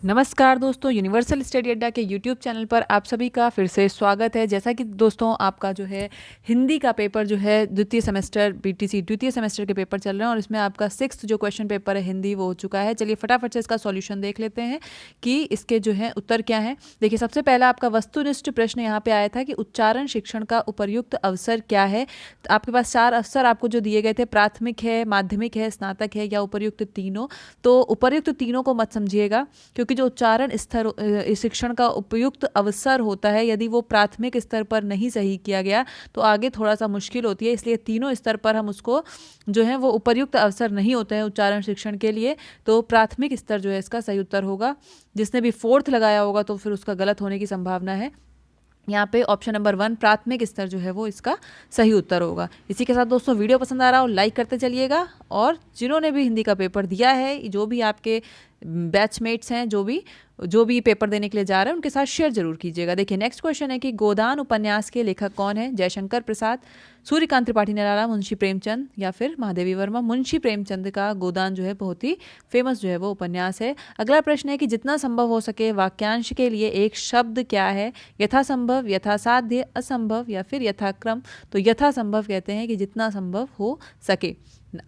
नमस्कार दोस्तों, universal study अड्डा के यूट्यूब चैनल पर आप सभी का फिर से स्वागत है। जैसा कि दोस्तों आपका जो है हिंदी का पेपर जो है द्वितीय सेमेस्टर बीटीसी द्वितीय सेमेस्टर के पेपर चल रहे हैं और इसमें आपका 6th जो क्वेश्चन पेपर है हिंदी वो हो चुका है। चलिए फटाफट से इसका सॉल्यूशन देख लेते हैं कि इसके जो है उत्तर क्या है। देखिए, सबसे पहला आपका वस्तुनिष्ठ प्रश्न यहाँ पे आया था कि उच्चारण शिक्षण का उपर्युक्त अवसर क्या है। तो आपके पास 4 अवसर आपको जो दिए गए थे, प्राथमिक है, माध्यमिक है, स्नातक है या उपर्युक्त तीनों। तो उपर्युक्त तीनों को मत समझिएगा, क्योंकि जो उच्चारण स्तर शिक्षण का उपयुक्त अवसर होता है, यदि वो प्राथमिक स्तर पर नहीं सही किया गया तो आगे थोड़ा सा मुश्किल होती है। इसलिए तीनों स्तर पर हम उसको जो है वो उपयुक्त अवसर नहीं होता है उच्चारण शिक्षण के लिए। तो प्राथमिक स्तर जो है इसका सही उत्तर होगा। जिसने भी 4th लगाया होगा तो फिर उसका गलत होने की संभावना है। यहाँ पे ऑप्शन नंबर 1 प्राथमिक स्तर जो है वो इसका सही उत्तर होगा। इसी के साथ दोस्तों वीडियो पसंद आ रहा हो लाइक करते चलिएगा, और जिन्होंने भी हिंदी का पेपर दिया है, जो भी आपके बैचमेट्स हैं, जो भी पेपर देने के लिए जा रहे हैं, उनके साथ शेयर जरूर कीजिएगा। देखिए, नेक्स्ट क्वेश्चन है कि गोदान उपन्यास के लेखक कौन है। जयशंकर प्रसाद, सूर्यकांत त्रिपाठी निराला, मुंशी प्रेमचंद या फिर महादेवी वर्मा। मुंशी प्रेमचंद का गोदान जो है बहुत ही फेमस जो है वो उपन्यास है। अगला प्रश्न है कि जितना संभव हो सके वाक्यांश के लिए एक शब्द क्या है। यथासंभव, यथासाध्य, असंभव या फिर यथाक्रम। तो यथासंभव कहते हैं कि जितना संभव हो सके।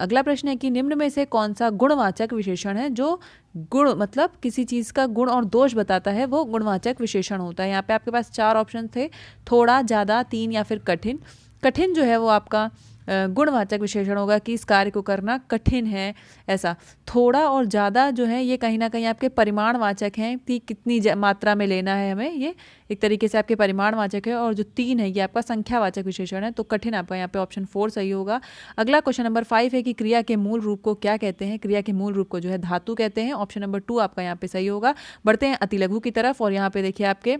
अगला प्रश्न है कि निम्न में से कौन सा गुणवाचक विशेषण है। जो गुण मतलब किसी चीज़ का गुण और दोष बताता है वो गुणवाचक विशेषण होता है। यहाँ पे आपके पास 4 ऑप्शन थे, थोड़ा, ज़्यादा, 3 या फिर कठिन। कठिन जो है वो आपका गुणवाचक विशेषण होगा कि इस कार्य को करना कठिन है, ऐसा। थोड़ा और ज़्यादा जो है ये कहीं ना कहीं आपके परिमाणवाचक हैं कि कितनी मात्रा में लेना है हमें, ये एक तरीके से आपके परिमाणवाचक है। और जो 3 है ये आपका संख्यावाचक विशेषण है। तो कठिन आपका यहाँ पे ऑप्शन 4 सही होगा। अगला क्वेश्चन नंबर 5 है कि क्रिया के मूल रूप को क्या कहते हैं। क्रिया के मूल रूप को जो है धातु कहते हैं। ऑप्शन नंबर 2 आपका यहाँ पे सही होगा। बढ़ते हैं अतिलघु की तरफ, और यहाँ पे देखिए आपके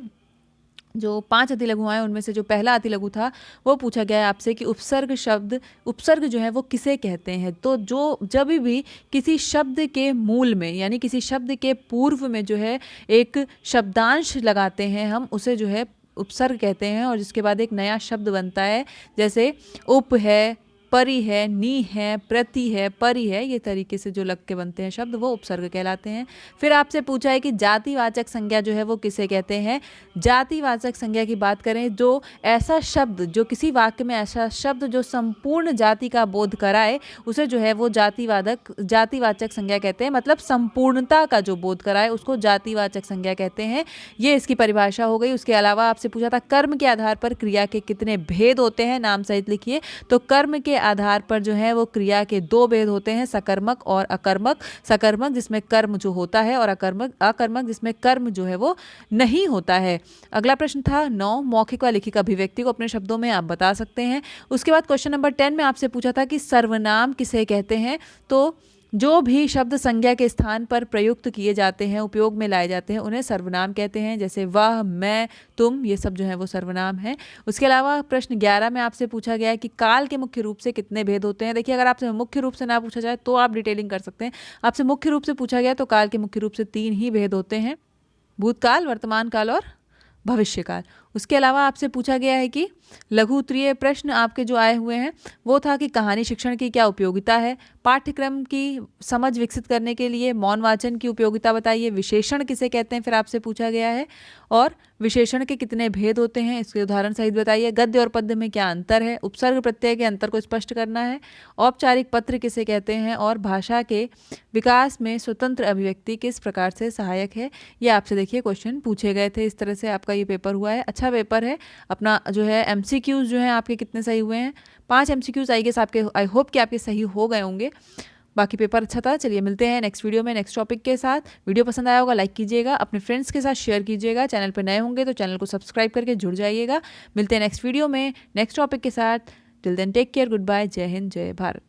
जो 5 अतिलघु आए उनमें से जो पहला अतिलघु था वो पूछा गया है आपसे कि उपसर्ग जो है वो किसे कहते हैं। तो जो जब भी किसी शब्द के मूल में यानी किसी शब्द के पूर्व में जो है एक शब्दांश लगाते हैं हम उसे जो है उपसर्ग कहते हैं, और जिसके बाद एक नया शब्द बनता है, जैसे उप है, परि है, नी है, प्रति है, परि है, ये तरीके से जो लग के बनते हैं शब्द वो उपसर्ग कहलाते हैं। फिर आपसे पूछा है कि जातिवाचक संज्ञा जो है वो किसे कहते हैं। जातिवाचक संज्ञा की बात करें, जो ऐसा शब्द, जो किसी वाक्य में ऐसा शब्द जो संपूर्ण जाति का बोध कराए उसे जो है वो जातिवाचक संज्ञा कहते हैं। मतलब संपूर्णता का जो बोध कराए उसको जातिवाचक संज्ञा कहते हैं। ये इसकी परिभाषा हो गई। उसके अलावा आपसे पूछा था कर्म के आधार पर क्रिया के कितने भेद होते हैं, नाम सहित लिखिए। तो कर्म के आधार पर जो है वो क्रिया के 2 भेद होते हैं, सकर्मक और अकर्मक। सकर्मक जिसमें कर्म जो होता है, और अकर्मक जिसमें कर्म जो है वो नहीं होता है। अगला प्रश्न था 9 मौखिक व लिखित अभिव्यक्ति को अपने शब्दों में आप बता सकते हैं। उसके बाद क्वेश्चन नंबर 10 में आपसे पूछा था कि सर्वनाम किसे कहते हैं। तो जो भी शब्द संज्ञा के स्थान पर प्रयुक्त किए जाते हैं, उपयोग में लाए जाते हैं, उन्हें सर्वनाम कहते हैं। जैसे वह, मैं, तुम, ये सब जो है वो सर्वनाम है। उसके अलावा प्रश्न 11 में आपसे पूछा गया है कि काल के मुख्य रूप से कितने भेद होते हैं। देखिए, अगर आपसे मुख्य रूप से ना पूछा जाए तो आप डिटेलिंग कर सकते हैं। आपसे मुख्य रूप से पूछा गया तो काल के मुख्य रूप से 3 ही भेद होते हैं, भूतकाल, वर्तमान काल और भविष्यकाल। उसके अलावा आपसे पूछा गया है कि लघु उत्तरीय प्रश्न आपके जो आए हुए हैं वो था कि कहानी शिक्षण की क्या उपयोगिता है। पाठ्यक्रम की समझ विकसित करने के लिए मौन वाचन की उपयोगिता बताइए। विशेषण किसे कहते हैं फिर आपसे पूछा गया है, और विशेषण के कितने भेद होते हैं इसके उदाहरण सहित बताइए। गद्य और पद्य में क्या अंतर है। उपसर्ग प्रत्यय के अंतर को स्पष्ट करना है। औपचारिक पत्र किसे कहते हैं, और भाषा के विकास में स्वतंत्र अभिव्यक्ति किस प्रकार से सहायक है। ये आपसे देखिए क्वेश्चन पूछे गए थे। इस तरह से आपका ये पेपर हुआ है। अच्छा पेपर है। अपना जो है एमसीक्यूज जो है आपके कितने सही हुए हैं, 5 एमसीक्यूज आई गेस आपके, आई होप कि आपके सही हो गए होंगे। बाकी पेपर अच्छा था। चलिए मिलते हैं नेक्स्ट वीडियो में नेक्स्ट टॉपिक के साथ। वीडियो पसंद आया होगा लाइक कीजिएगा, अपने फ्रेंड्स के साथ शेयर कीजिएगा। चैनल पर नए होंगे तो चैनल को सब्सक्राइब करके जुड़ जाइएगा। मिलते हैं नेक्स्ट वीडियो में नेक्स्ट टॉपिक के साथ। Till then take care, good bye, जय हिंद, जय भारत।